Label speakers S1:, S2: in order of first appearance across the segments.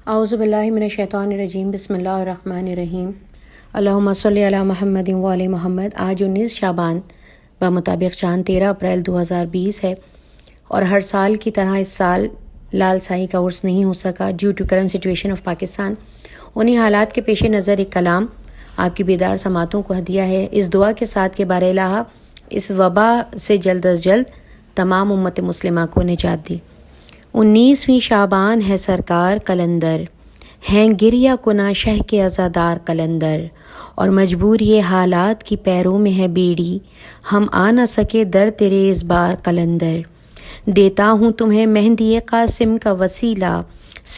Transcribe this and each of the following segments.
S1: اعوذ باللہ من الشیطان الرجیم، بسم اللہ الرحمن الرحیم، اللہم صلی علی محمد و علی محمد۔ آج 19 شعبان بمطابق چاند 13 اپریل 2020 ہے، اور ہر سال کی طرح اس سال لال سائی کا عرس نہیں ہو سکا due to current situation of Pakistan. انہی حالات کے پیش نظر ایک کلام آپ کی بیدار سماعتوں کو ہدیہ ہے، اس دعا کے ساتھ کہ بار الہ اس وبا سے جلد از جلد تمام امت مسلمہ کو نجات دی۔ 19ویں شعبان ہے سرکار کلندر، ہیں گریہ کنا شہ کے عزادار کلندر، اور مجبور یہ حالات کی پیروں میں ہے بیڑی، ہم آ نہ سکے در تیرے اس بار کلندر۔ دیتا ہوں تمہیں مہندی قاسم کا وسیلہ،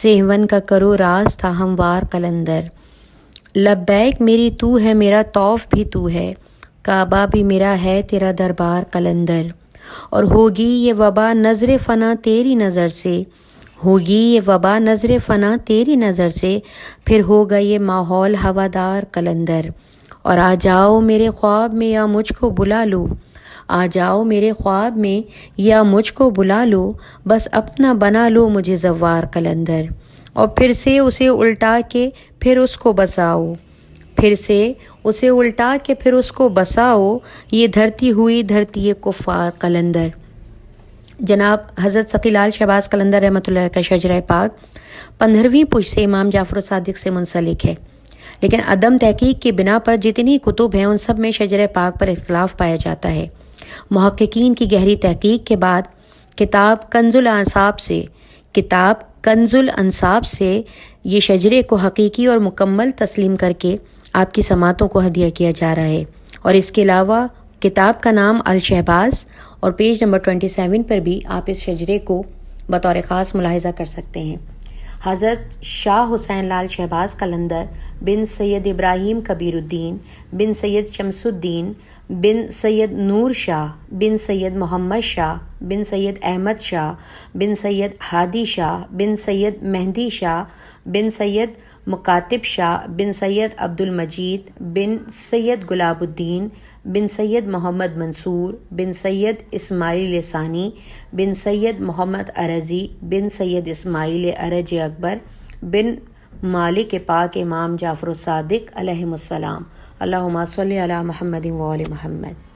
S1: سیون کا کرو راز تھا ہموار کلندر۔ لبیک میری تو ہے، میرا طوف بھی تو ہے، کعبہ بھی میرا ہے تیرا دربار کلندر۔ اور ہوگی یہ وبا نظر فنا تیری نظر سے، ہوگی یہ وبا نظر فنا تیری نظر سے، پھر ہوگا یہ ماحول ہوادار کلندر۔ اور آ جاؤ میرے خواب میں یا مجھ کو بلا لو، آ جاؤ میرے خواب میں یا مجھ کو بلا لو، بس اپنا بنا لو مجھے زوار کلندر۔ اور پھر سے اسے الٹا کے پھر اس کو بساؤ، پھر سے اسے الٹا کے پھر اس کو بساؤ، یہ دھرتی ہوئی دھرتی کفار کلندر۔ جناب حضرت سقی لال شہباز قلندر رحمۃ اللہ کا شجرہ پاک 15ویں پشت سے امام جعفر الصادق سے منسلک ہے، لیکن عدم تحقیق کی بنا پر جتنی کتب ہیں ان سب میں شجرہ پاک پر اختلاف پایا جاتا ہے۔ محققین کی گہری تحقیق کے بعد کتاب کنز الانساب سے یہ شجرے کو حقیقی اور مکمل تسلیم کر کے آپ کی سماعتوں کو ہدیہ کیا جا رہا ہے۔ اور اس کے علاوہ کتاب کا نام الشہباز، اور پیج نمبر 27 پر بھی آپ اس شجرے کو بطور خاص ملاحظہ کر سکتے ہیں۔ حضرت شاہ حسین لال شہباز قلندر بن سید ابراہیم کبیر الدین بن سید شمس الدین بن سید نور شاہ بن سید محمد شاہ بن سید احمد شاہ بن سید ہادی شاہ بن سید مہدی شاہ بن سید مکاتب شاہ بن سید عبد المجید بن سید گلاب الدین بن سید محمد منصور بن سید اسماعیل ثانی بن سید محمد ارضی بن سید اسماعیل ارج اکبر بن مالک پاک امام جعفر الصادق علیہ السلام۔ اللہم صلی علی محمد و آل محمد۔